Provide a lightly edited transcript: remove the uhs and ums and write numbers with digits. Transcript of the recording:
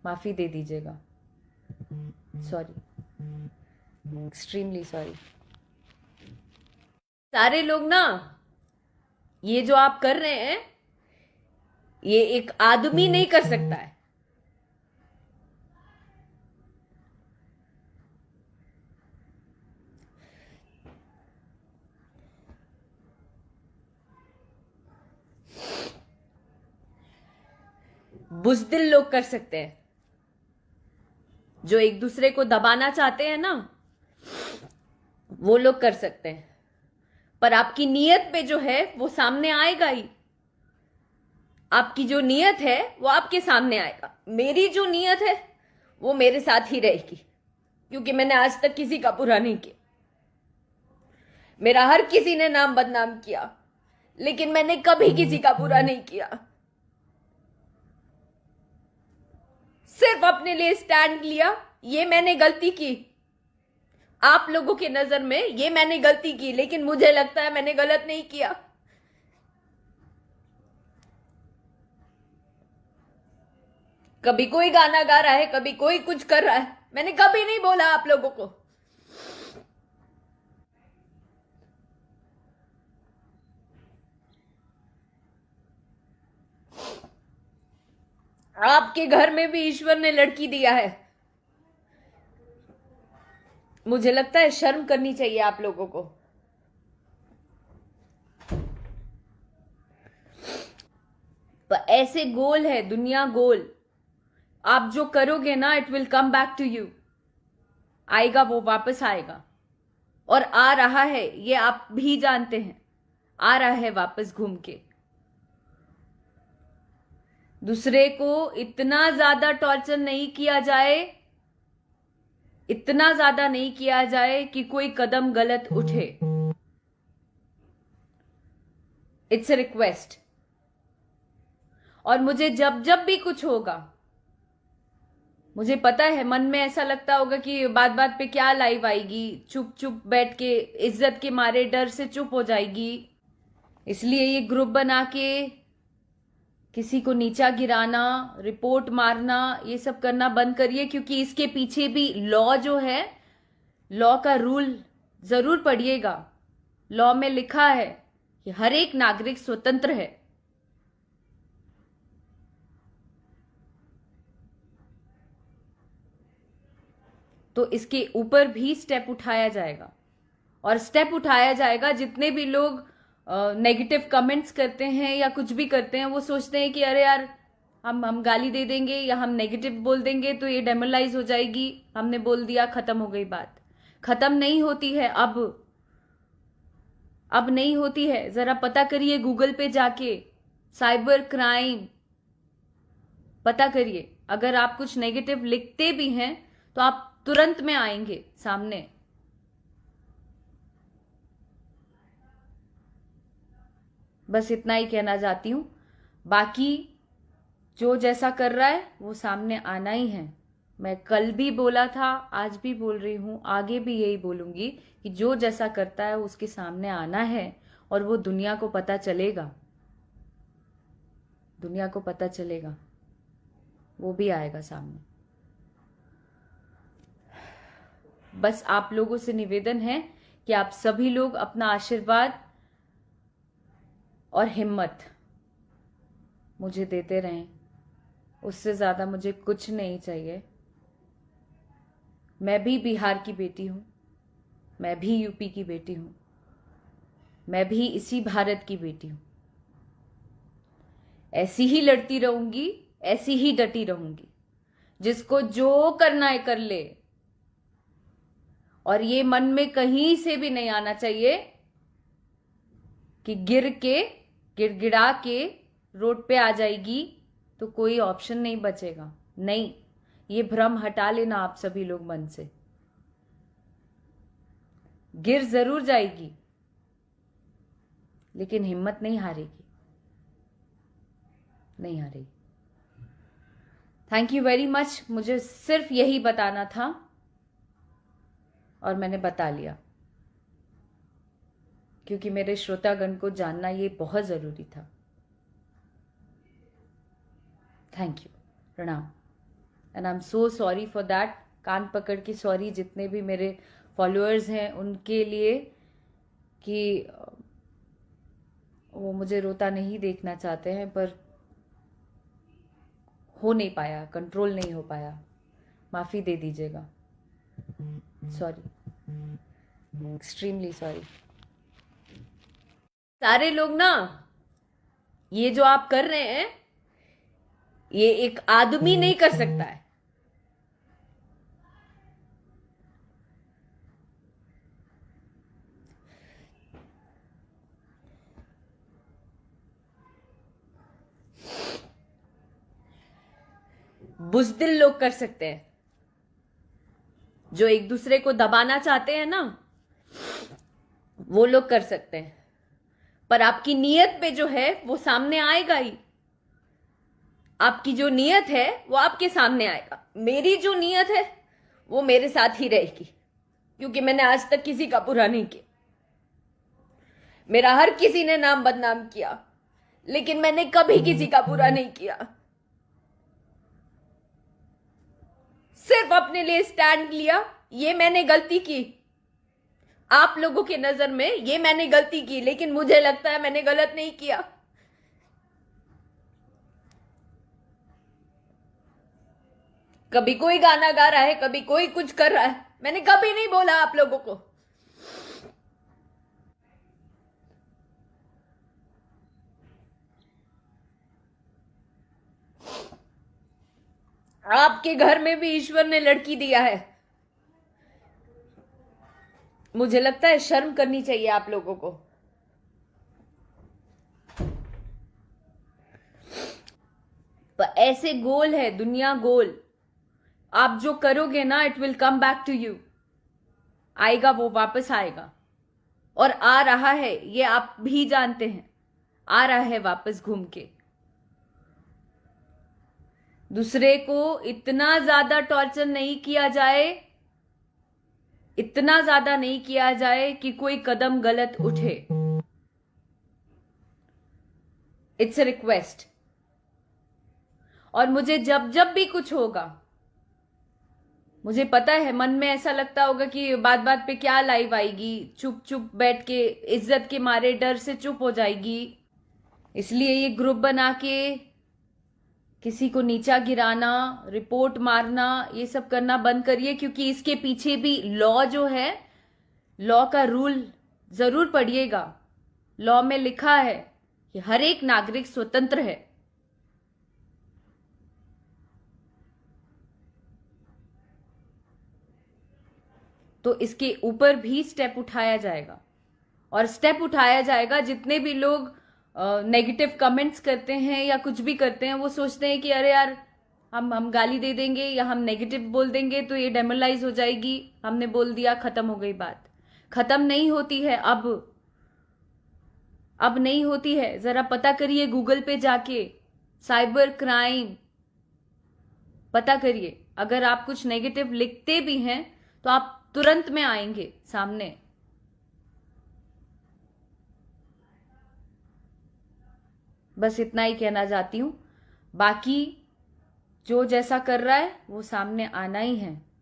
माफ़ी दे दीजिएगा, sorry, extremely sorry. सारे लोग ना, ये जो आप कर रहे हैं ये एक आदमी नहीं कर सकता है। बुज़दिल लोग कर सकते हैं, जो एक दूसरे को दबाना चाहते हैं ना, वो लोग कर सकते हैं। पर आपकी नीयत पे जो है वो सामने आएगा ही। आपकी जो नीयत है वो आपके सामने आएगा। मेरी जो नीयत है वो मेरे साथ ही रहेगी, क्योंकि मैंने आज तक किसी का बुरा नहीं किया। मेरा हर किसी ने नाम बदनाम किया, लेकिन मैंने कभी किसी का बुरा नहीं किया। सिर्फ अपने लिए स्टैंड लिया। ये मैंने गलती की, आप लोगों की नजर में ये मैंने गलती की, लेकिन मुझे लगता है मैंने गलत नहीं किया। कभी कोई गाना गा रहा है, कभी कोई कुछ कर रहा है, मैंने कभी नहीं बोला आप लोगों को। आपके घर में भी ईश्वर ने लड़की दिया है। मुझे लगता है शर्म करनी चाहिए आप लोगों को। पर ऐसे गोल है दुनिया, गोल। आप जो करोगे ना, it will come back to you. आएगा, वो वापस आएगा, और आ रहा है, ये आप भी जानते हैं। आ रहा है वापस घूम के। दूसरे को इतना ज्यादा टॉर्चर नहीं किया जाए, इतना ज्यादा नहीं किया जाए कि कोई कदम गलत उठे। It's a request. और मुझे जब जब भी कुछ होगा, मुझे पता है मन में ऐसा लगता होगा कि बात बात पे क्या लाइव आएगी, चुप चुप बैठ के इज्जत के मारे डर से चुप हो जाएगी। इसलिए ये ग्रुप बना के किसी को नीचा गिराना, रिपोर्ट मारना, ये सब करना बंद करिए, क्योंकि इसके पीछे भी लॉ जो है, लॉ का रूल जरूर पढ़िएगा। लॉ में लिखा है कि हर एक नागरिक स्वतंत्र है। तो इसके ऊपर भी स्टेप उठाया जाएगा, और स्टेप उठाया जाएगा। जितने भी लोग नेगेटिव कमेंट्स करते हैं या कुछ भी करते हैं, वो सोचते हैं कि अरे यार, हम गाली दे देंगे या हम नेगेटिव बोल देंगे तो ये डेमोरलाइज हो जाएगी, हमने बोल दिया, खत्म हो गई बात। खत्म नहीं होती है अब नहीं होती है। जरा पता करिए गूगल पे जाके, साइबर क्राइम पता करिए। अगर आप कुछ नेगेटिव लिखते भी हैं तो आप तुरंत में आएंगे सामने। बस इतना ही कहना चाहती हूं। बाकी जो जैसा कर रहा है वो सामने आना ही है। मैं कल भी बोला था, आज भी बोल रही हूं, आगे भी यही बोलूंगी कि जो जैसा करता है उसके सामने आना है, और वो दुनिया को पता चलेगा। दुनिया को पता चलेगा, वो भी आएगा सामने। बस आप लोगों से निवेदन है कि आप सभी लोग अपना आशीर्वाद और हिम्मत मुझे देते रहें। उससे ज्यादा मुझे कुछ नहीं चाहिए। मैं भी बिहार की बेटी हूं, मैं भी यूपी की बेटी हूं, मैं भी इसी भारत की बेटी हूं। ऐसी ही लड़ती रहूंगी, ऐसी ही डटी रहूंगी। जिसको जो करना है कर ले, और ये मन में कहीं से भी नहीं आना चाहिए कि गिड़गिड़ा के रोड पे आ जाएगी तो कोई ऑप्शन नहीं बचेगा। नहीं, ये भ्रम हटा लेना आप सभी लोग मन से। गिर जरूर जाएगी, लेकिन हिम्मत नहीं हारेगी, नहीं हारेगी। Thank you very much. मुझे सिर्फ यही बताना था और मैंने बता लिया, क्योंकि मेरे श्रोतागण को जानना ये बहुत जरूरी था। Thank you. प्रणाम। And I am so sorry for that. कान पकड़ के सॉरी जितने भी मेरे फॉलोअर्स हैं उनके लिए कि वो मुझे रोता नहीं देखना चाहते हैं, पर हो नहीं पाया, कंट्रोल नहीं हो पाया. माफ़ी दे दीजिएगा. Sorry, extremely sorry. सारे लोग ना, ये जो आप कर रहे हैं ये एक आदमी नहीं कर सकता है. बुज़दिल लोग कर सकते हैं, जो एक दूसरे को दबाना चाहते हैं ना, वो लोग कर सकते हैं. पर आपकी नीयत पे जो है वो सामने आएगा ही. आपकी जो नीयत है वो आपके सामने आएगा. मेरी जो नीयत है वो मेरे साथ ही रहेगी, क्योंकि मैंने आज तक किसी का बुरा नहीं किया. मेरा हर किसी ने नाम बदनाम किया, लेकिन मैंने कभी किसी का बुरा नहीं किया. सिर्फ अपने लिए स्टैंड लिया. ये मैंने गलती की, आप लोगों की नजर में ये मैंने गलती की, लेकिन मुझे लगता है मैंने गलत नहीं किया. कभी कोई गाना गा रहा है, कभी कोई कुछ कर रहा है, मैंने कभी नहीं बोला आप लोगों को. आपके घर में भी ईश्वर ने लड़की दिया है. मुझे लगता है शर्म करनी चाहिए आप लोगों को. पर ऐसे गोल है दुनिया, गोल. आप जो करोगे ना, it will come back to you. आएगा, वो वापस आएगा. और आ रहा है, ये आप भी जानते हैं. आ रहा है वापस घूम के. दूसरे को इतना ज्यादा टॉर्चर नहीं किया जाए, इतना ज्यादा नहीं किया जाए कि कोई कदम गलत उठे. It's a request. और मुझे जब जब भी कुछ होगा, मुझे पता है मन में ऐसा लगता होगा कि बात बात पे क्या लाइव आएगी, चुप चुप बैठ के इज्जत के मारे डर से चुप हो जाएगी. इसलिए ये ग्रुप बना के किसी को नीचा गिराना, रिपोर्ट मारना, ये सब करना बंद करिए. क्योंकि इसके पीछे भी लॉ जो है, लॉ का रूल जरूर पढ़िएगा. लॉ में लिखा है कि हर एक नागरिक स्वतंत्र है. तो इसके ऊपर भी स्टेप उठाया जाएगा. और स्टेप उठाया जाएगा. जितने भी लोग नेगेटिव कमेंट्स करते हैं या कुछ भी करते हैं, वो सोचते हैं कि अरे यार, हम गाली दे देंगे या हम नेगेटिव बोल देंगे तो ये डेमोलाइज हो जाएगी, हमने बोल दिया, खत्म हो गई बात. खत्म नहीं होती है. अब नहीं होती है. जरा पता करिए गूगल पे जाके, साइबर क्राइम पता करिए. अगर आप कुछ नेगेटिव लिखते भी हैं तो आप तुरंत में आएंगे सामने. बस इतना ही कहना चाहती हूं. बाकी जो जैसा कर रहा है वो सामने आना ही है.